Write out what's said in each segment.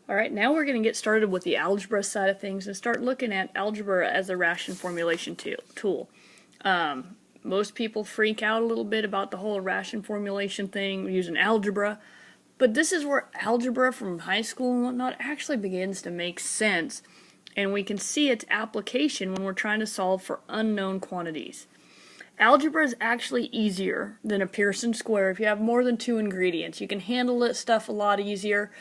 Alright, now we're going to get started with the algebra side of things and start looking at algebra as a ration formulation tool. Most people freak out a little bit about the whole ration formulation thing using algebra, but this is where algebra from high school and whatnot actually begins to make sense, and we can see its application when we're trying to solve for unknown quantities. Algebra is actually easier than a Pearson square if you have more than two ingredients. You can handle it stuff a lot easier.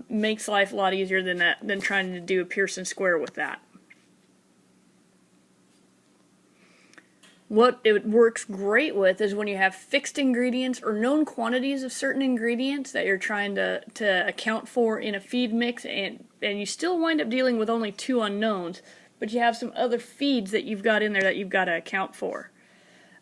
Makes life a lot easier than trying to do a Pearson square with that. What it works great with is when you have fixed ingredients or known quantities of certain ingredients that you're trying to account for in a feed mix, and you still wind up dealing with only two unknowns, but you have some other feeds that you've got in there that you've got to account for.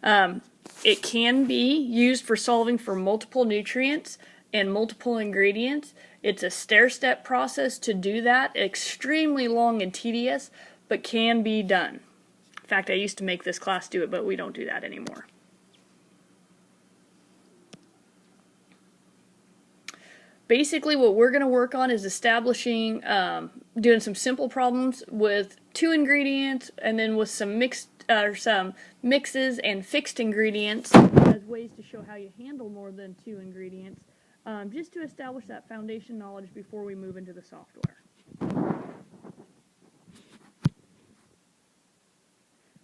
It can be used for solving for multiple nutrients and multiple ingredients. It's a stair-step process to do that, extremely long and tedious, but can be done. In fact, I used to make this class do it, but we don't do that anymore. Basically, what we're going to work on is establishing, doing some simple problems with two ingredients, and then with some mixes and fixed ingredients as ways to show how you handle more than two ingredients. Just to establish that foundation knowledge before we move into the software.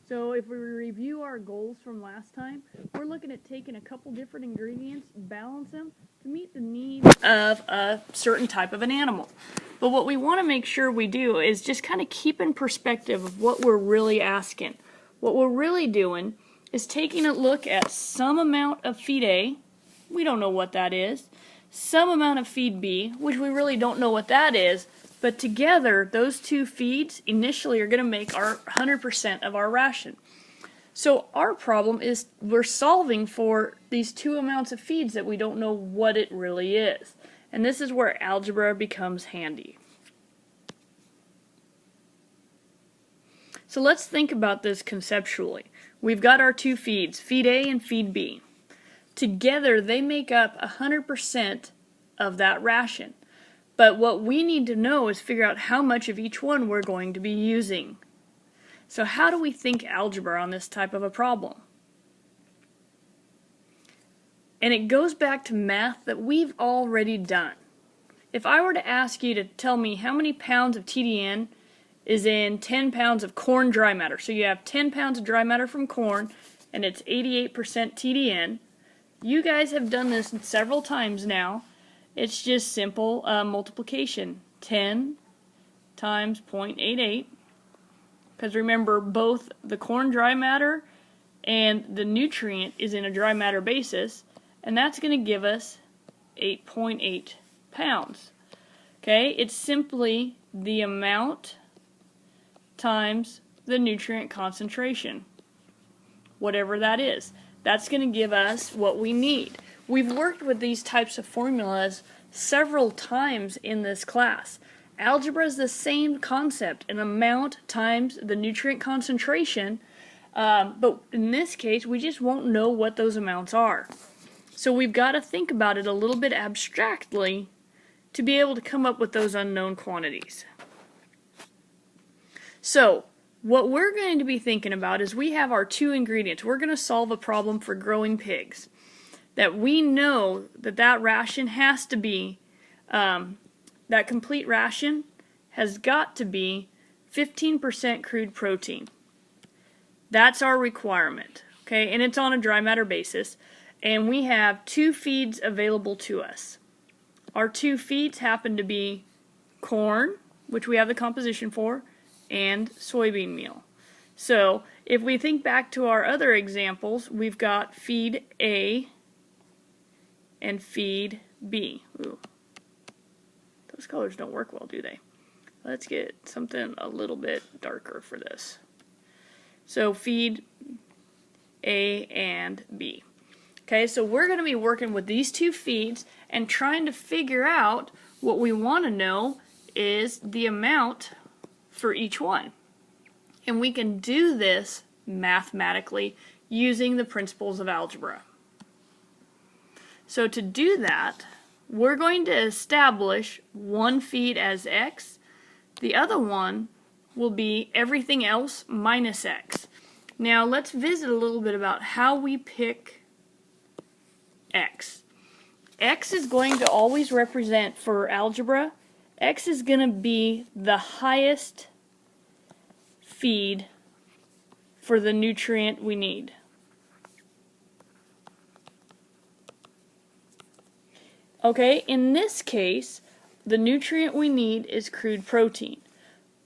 So if we review our goals from last time, we're looking at taking a couple different ingredients, balance them to meet the needs of a certain type of an animal. But what we want to make sure we do is just kind of keep in perspective of what we're really asking. What we're really doing is taking a look at some amount of feed A, we don't know what that is, some amount of feed B, which we really don't know what that is, but together those two feeds initially are going to make our 100% of our ration. So our problem is we're solving for these two amounts of feeds that we don't know what it really is. And this is where algebra becomes handy. So let's think about this conceptually. We've got our two feeds, feed A and feed B. Together, they make up 100% of that ration. But what we need to know is figure out how much of each one we're going to be using. So how do we think algebra on this type of a problem? And it goes back to math that we've already done. If I were to ask you to tell me how many pounds of TDN is in 10 pounds of corn dry matter, so you have 10 pounds of dry matter from corn, and it's 88% TDN, you guys have done this several times now. It's just simple multiplication. 10 times 0.88. Because remember, both the corn dry matter and the nutrient is in a dry matter basis. And that's going to give us 8.8 pounds. Okay, it's simply the amount times the nutrient concentration. Whatever that is. That's going to give us what we need. We've worked with these types of formulas several times in this class. Algebra is the same concept, an amount times the nutrient concentration, but in this case we just won't know what those amounts are. So we've got to think about it a little bit abstractly to be able to come up with those unknown quantities. So what we're going to be thinking about is we have our two ingredients. We're going to solve a problem for growing pigs. That we know that ration has to be, that complete ration has got to be 15% crude protein. That's our requirement. Okay, and it's on a dry matter basis. And we have two feeds available to us. Our two feeds happen to be corn, which we have the composition for, and soybean meal. So if we think back to our other examples, we've got feed A and feed B. Ooh. Those colors don't work well, do they? Let's get something a little bit darker for this. So feed A and B. Okay, so we're going to be working with these two feeds and trying to figure out what we want to know is the amount for each one. And we can do this mathematically using the principles of algebra. So to do that, we're going to establish one feed as x. The other one will be everything else minus x. Now let's visit a little bit about how we pick x. X is going to always represent, for algebra, x is going to be the highest feed for the nutrient we need. Okay, in this case, the nutrient we need is crude protein.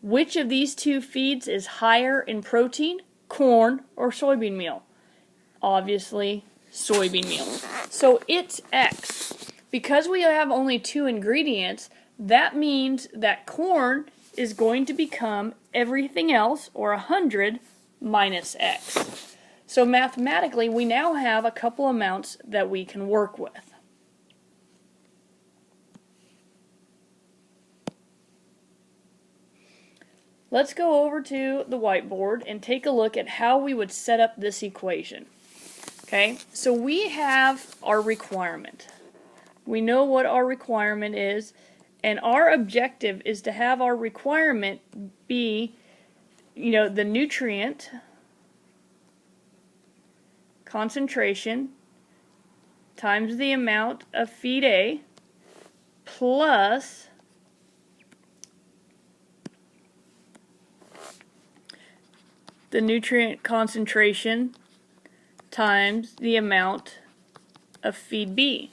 Which of these two feeds is higher in protein, corn or soybean meal? Obviously, soybean meal. So it's X. Because we have only two ingredients, that means that corn is going to become everything else, or 100, minus X. So mathematically, we now have a couple amounts that we can work with. Let's go over to the whiteboard and take a look at how we would set up this equation. Okay, so we have our requirement. We know what our requirement is, and our objective is to have our requirement be, the nutrient concentration times the amount of feed A plus the nutrient concentration times the amount of feed B.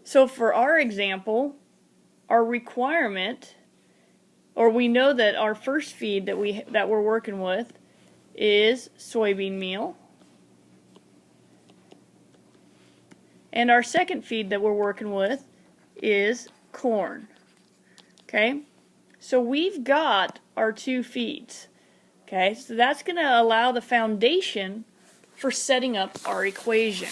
So for our example, our requirement, or we know that our first feed that we're working with is soybean meal, and our second feed that we're working with is corn. Okay, so we've got our two feeds. Okay, so that's going to allow the foundation for setting up our equation.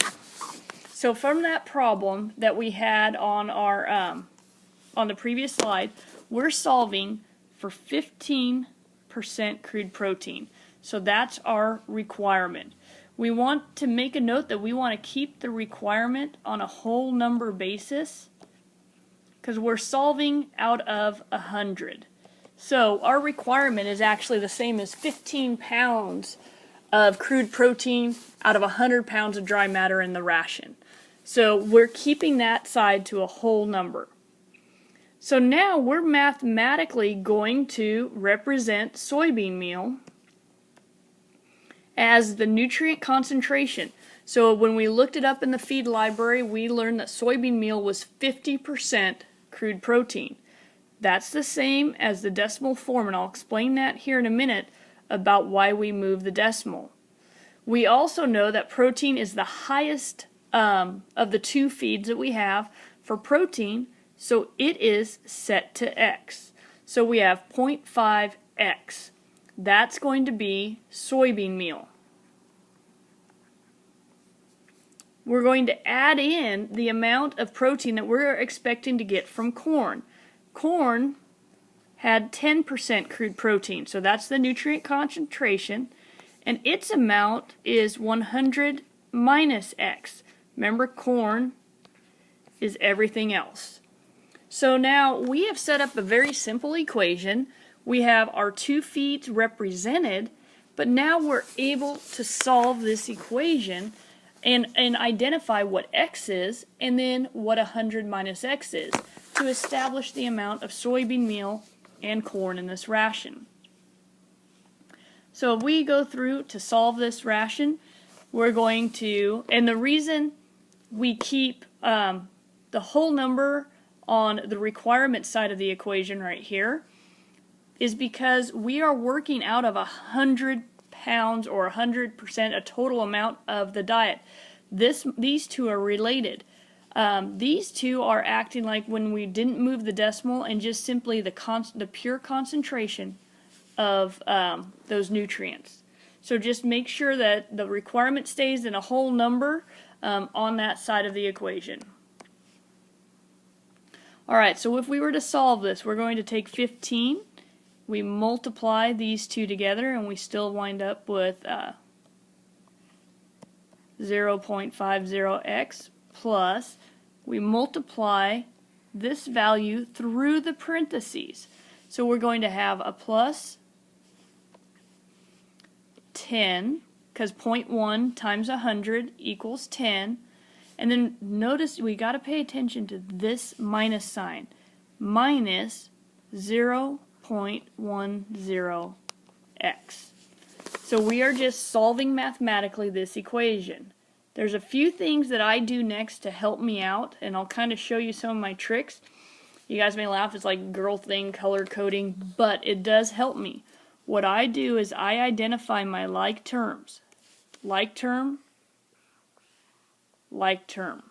So from that problem that we had on our on the previous slide, we're solving for 15% crude protein. So that's our requirement. We want to make a note that we want to keep the requirement on a whole number basis because we're solving out of 100. So our requirement is actually the same as 15 pounds of crude protein out of 100 pounds of dry matter in the ration. So we're keeping that side to a whole number. So now we're mathematically going to represent soybean meal as the nutrient concentration. So when we looked it up in the feed library, we learned that soybean meal was 50% crude protein. That's the same as the decimal form, and I'll explain that here in a minute about why we move the decimal. We also know that protein is the highest of the two feeds that we have for protein, so it is set to X. So we have 0.5X. That's going to be soybean meal. We're going to add in the amount of protein that we're expecting to get from corn. Corn had 10% crude protein, so that's the nutrient concentration, and its amount is 100 minus X. Remember, corn is everything else. So now we have set up a very simple equation. We have our two feeds represented, but now we're able to solve this equation and identify what X is and then what 100 minus X is to establish the amount of soybean meal and corn in this ration. So if we go through to solve this ration, we're going to, and the reason we keep the whole number on the requirement side of the equation right here is because we are working out of 100 pounds or 100% a total amount of the diet. These two are related. These two are acting like when we didn't move the decimal and just simply the pure concentration of those nutrients. So just make sure that the requirement stays in a whole number on that side of the equation. Alright, so if we were to solve this, we're going to take 15, we multiply these two together, and we still wind up with 0.50x plus, we multiply this value through the parentheses. So we're going to have a plus 10, because 0.1 times 100 equals 10. And then notice we got to pay attention to this minus sign. Minus 0.10x. So we are just solving mathematically this equation. There's a few things that I do next to help me out, and I'll kind of show you some of my tricks. You guys may laugh, it's like girl thing, color coding, but it does help me. What I do is I identify my like terms. Like term, like term.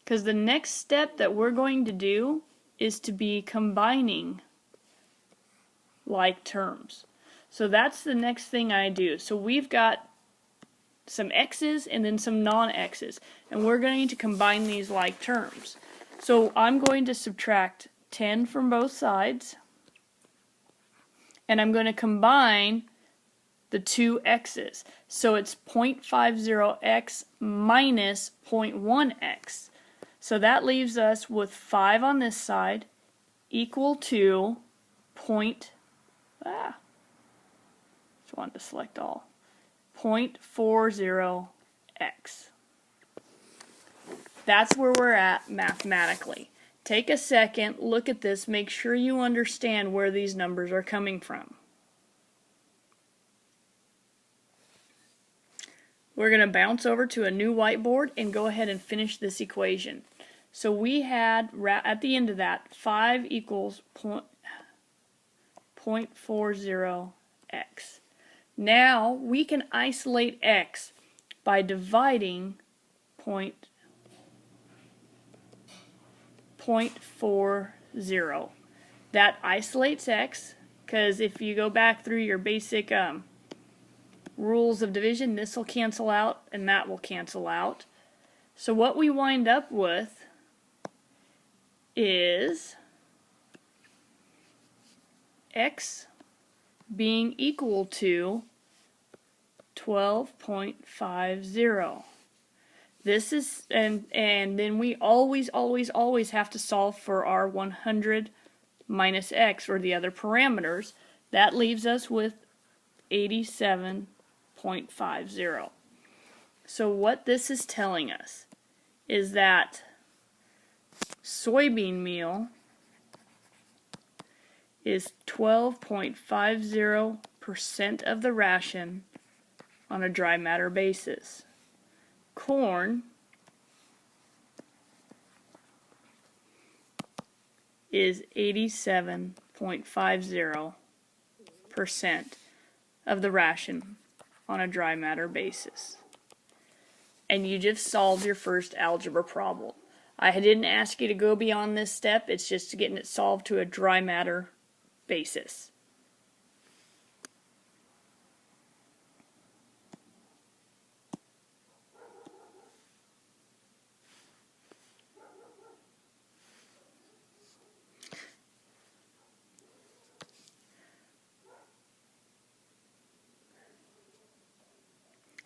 Because the next step that we're going to do is to be combining like terms. So that's the next thing I do. So we've got some x's and then some non-x's, and we're going to combine these like terms. So I'm going to subtract 10 from both sides, and I'm going to combine the two x's. So it's 0.50x minus 0.1x. So that leaves us with 5 on this side equal to just wanted to select all. 0.40x. That's where we're at mathematically. Take a second, look at this, make sure you understand where these numbers are coming from. We're going to bounce over to a new whiteboard and go ahead and finish this equation. So we had, at the end of that, 5 equals 0.40x. Now we can isolate x by dividing 0.40. That isolates x, because if you go back through your basic rules of division, this will cancel out and that will cancel out. So what we wind up with is x being equal to 12.50. This is, and then we always have to solve for our 100 minus x, or the other parameters. That leaves us with 87.50. So what this is telling us is that soybean meal is 12.50% of the ration on a dry matter basis. Corn is 87.50% of the ration on a dry matter basis. And you just solved your first algebra problem. I didn't ask you to go beyond this step, it's just getting it solved to a dry matter basis.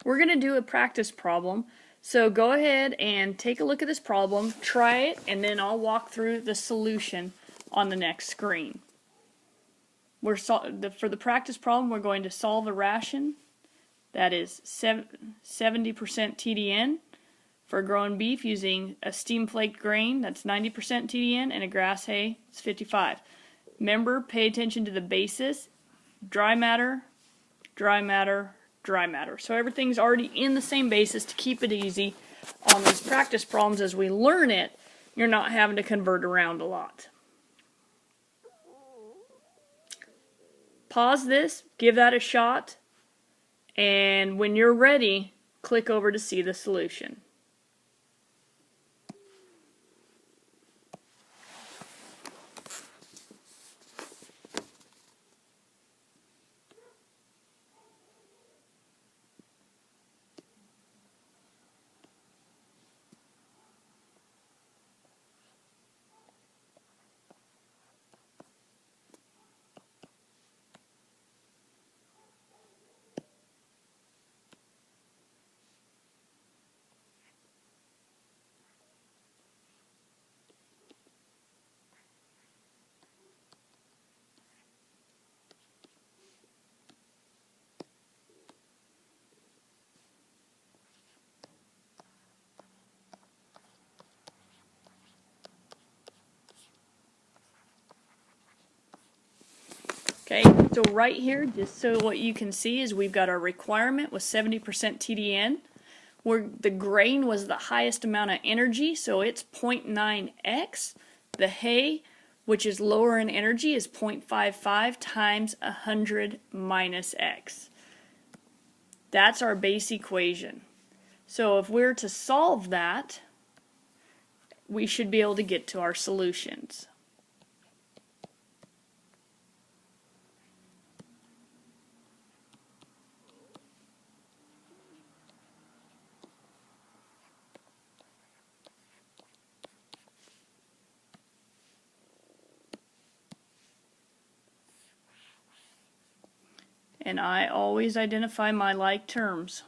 We're going to do a practice problem. So go ahead and take a look at this problem, try it, and then I'll walk through the solution on the next screen. For the practice problem, we're going to solve a ration that is 70% TDN for growing beef using a steam flaked grain that's 90% TDN and a grass hay it's 55. Remember, pay attention to the basis: dry matter, dry matter, dry matter. So everything's already in the same basis to keep it easy on these practice problems. As we learn it, you're not having to convert around a lot. Pause this, give that a shot, and when you're ready, click over to see the solution. Okay, so right here, just so what you can see is we've got our requirement with 70% TDN, where the grain was the highest amount of energy, so it's 0.9x. The hay, which is lower in energy, is 0.55 times 100 minus x. That's our base equation. So if we're to solve that, we should be able to get to our solutions. And I always identify my like terms.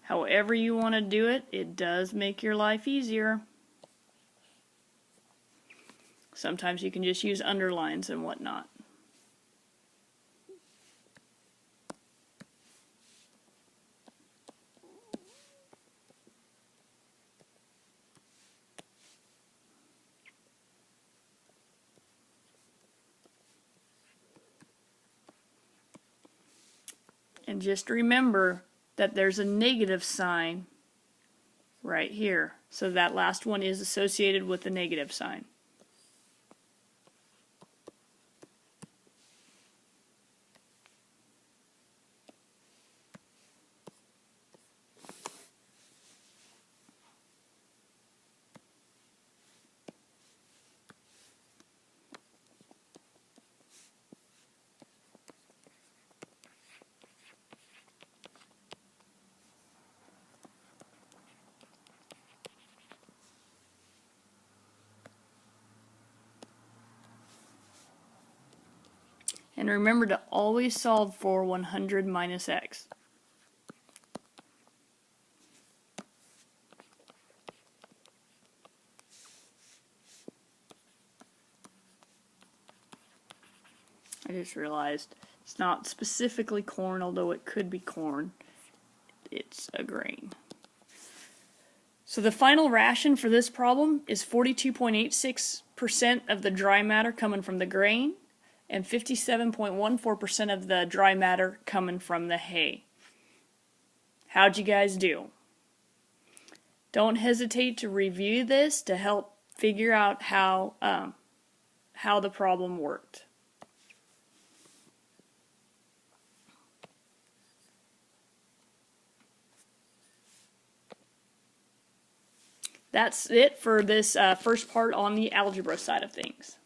However you want to do it, it does make your life easier. Sometimes you can just use underlines and whatnot. And just remember that there's a negative sign right here. So that last one is associated with the negative sign. And remember to always solve for 100 minus x. I just realized it's not specifically corn, although it could be corn. It's a grain. So the final ration for this problem is 42.86% of the dry matter coming from the grain and 57.14% of the dry matter coming from the hay. How'd you guys do? Don't hesitate to review this to help figure out how the problem worked. That's it for this first part on the algebra side of things.